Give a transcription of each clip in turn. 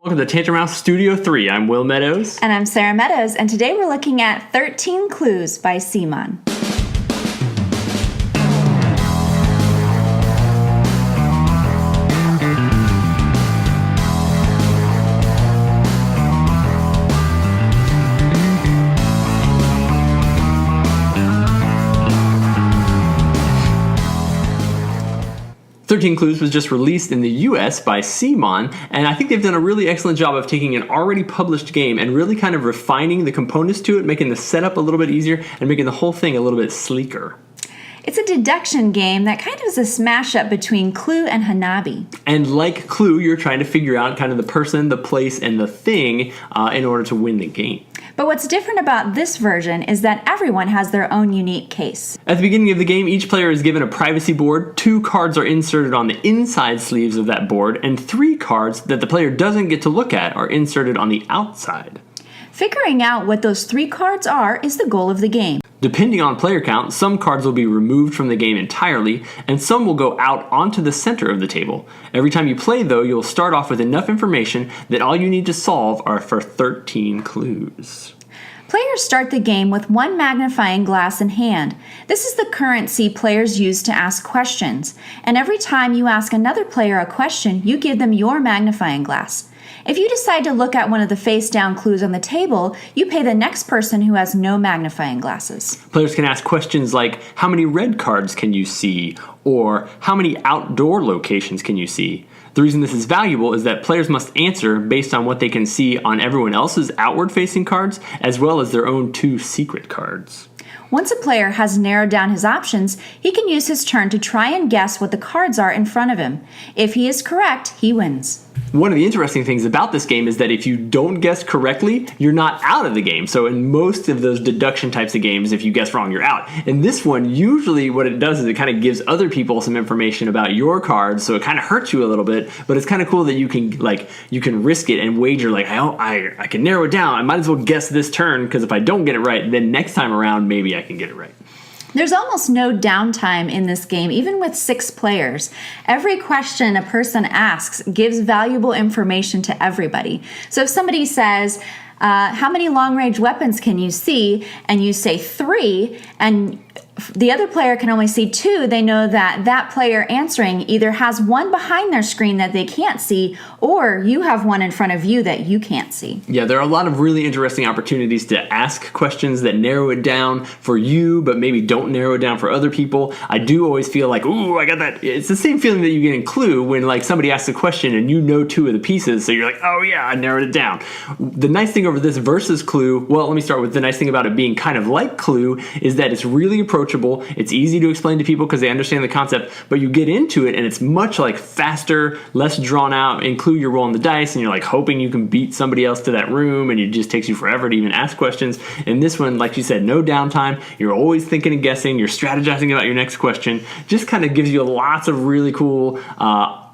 Welcome to Tantrum House Studio 3. I'm Will Meadows. And I'm Sara Meadows, and today we're looking at 13 Clues by CMON. 13 Clues was just released in the US by CMON, and I think they've done a really excellent job of taking an already published game and really kind of refining the components to it, making the setup a little bit easier, and making the whole thing a little bit sleeker. It's a deduction game that kind of is a smash-up between Clue and Hanabi. And like Clue, you're trying to figure out kind of the person, the place, and the thing in order to win the game. But what's different about this version is that everyone has their own unique case. At the beginning of the game, each player is given a privacy board, 2 cards are inserted on the inside sleeves of that board, and 3 cards that the player doesn't get to look at are inserted on the outside. Figuring out what those 3 cards are is the goal of the game. Depending on player count, some cards will be removed from the game entirely, and some will go out onto the center of the table. Every time you play, though, you'll start off with enough information that all you need to solve are for 13 clues. Players start the game with 1 magnifying glass in hand. This is the currency players use to ask questions, and every time you ask another player a question, you give them your magnifying glass. If you decide to look at one of the face-down clues on the table, you pay the next person who has no magnifying glasses. Players can ask questions like, how many red cards can you see? Or, how many outdoor locations can you see? The reason this is valuable is that players must answer based on what they can see on everyone else's outward-facing cards, as well as their own 2 secret cards. Once a player has narrowed down his options, he can use his turn to try and guess what the cards are in front of him. If he is correct, he wins. One of the interesting things about this game is that if you don't guess correctly, you're not out of the game. So in most of those deduction types of games, if you guess wrong, you're out. In this one, usually what it does is it kind of gives other people some information about your cards, so it kind of hurts you a little bit, but it's kind of cool that you can risk it and wager like, oh, I can narrow it down. I might as well guess this turn, because if I don't get it right, then next time around, maybe I can get it right. There's almost no downtime in this game, even with 6 players. Every question a person asks gives valuable information to everybody. So if somebody says, how many long-range weapons can you see? And you say 3, and the other player can only see 2, they know that that player answering either has 1 behind their screen that they can't see, or you have 1 in front of you that you can't see. Yeah, there are a lot of really interesting opportunities to ask questions that narrow it down for you, but maybe don't narrow it down for other people. I do always feel like, ooh, I got that. It's the same feeling that you get in Clue when like somebody asks a question and you know 2 of the pieces, so you're like, oh yeah, I narrowed it down. The nice thing over this versus Clue, well, let me start with the nice thing about it being kind of like Clue, is that it's really approachable. It's easy to explain to people because they understand the concept, but you get into it and it's much like faster, less drawn out. In Clue, you're rolling the dice and you're like hoping you can beat somebody else to that room, and it just takes you forever to even ask questions. In this one, like you said, no downtime. You're always thinking and guessing. You're strategizing about your next question. Just kind of gives you lots of really cool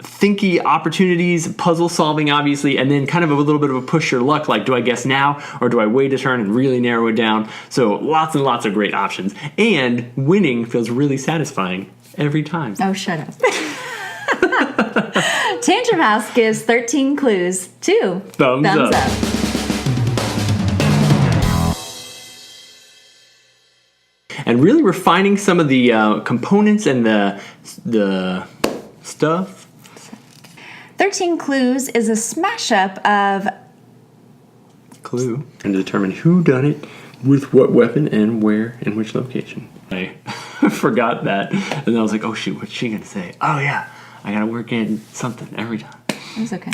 thinky opportunities, puzzle solving obviously, and then kind of a little bit of a push your luck, like do I guess now or do I wait a turn and really narrow it down? So lots and lots of great options, and winning feels really satisfying every time. Oh, shut up. Tantrum House gives 13 Clues 2 thumbs up. And really refining some of the components and the stuff. 13 Clues is a smash-up of Clue and determine who done it with what weapon and where and which location. I forgot that, and then I was like, oh shoot, what's she gonna say? Oh yeah, I gotta work in something every time. It was okay.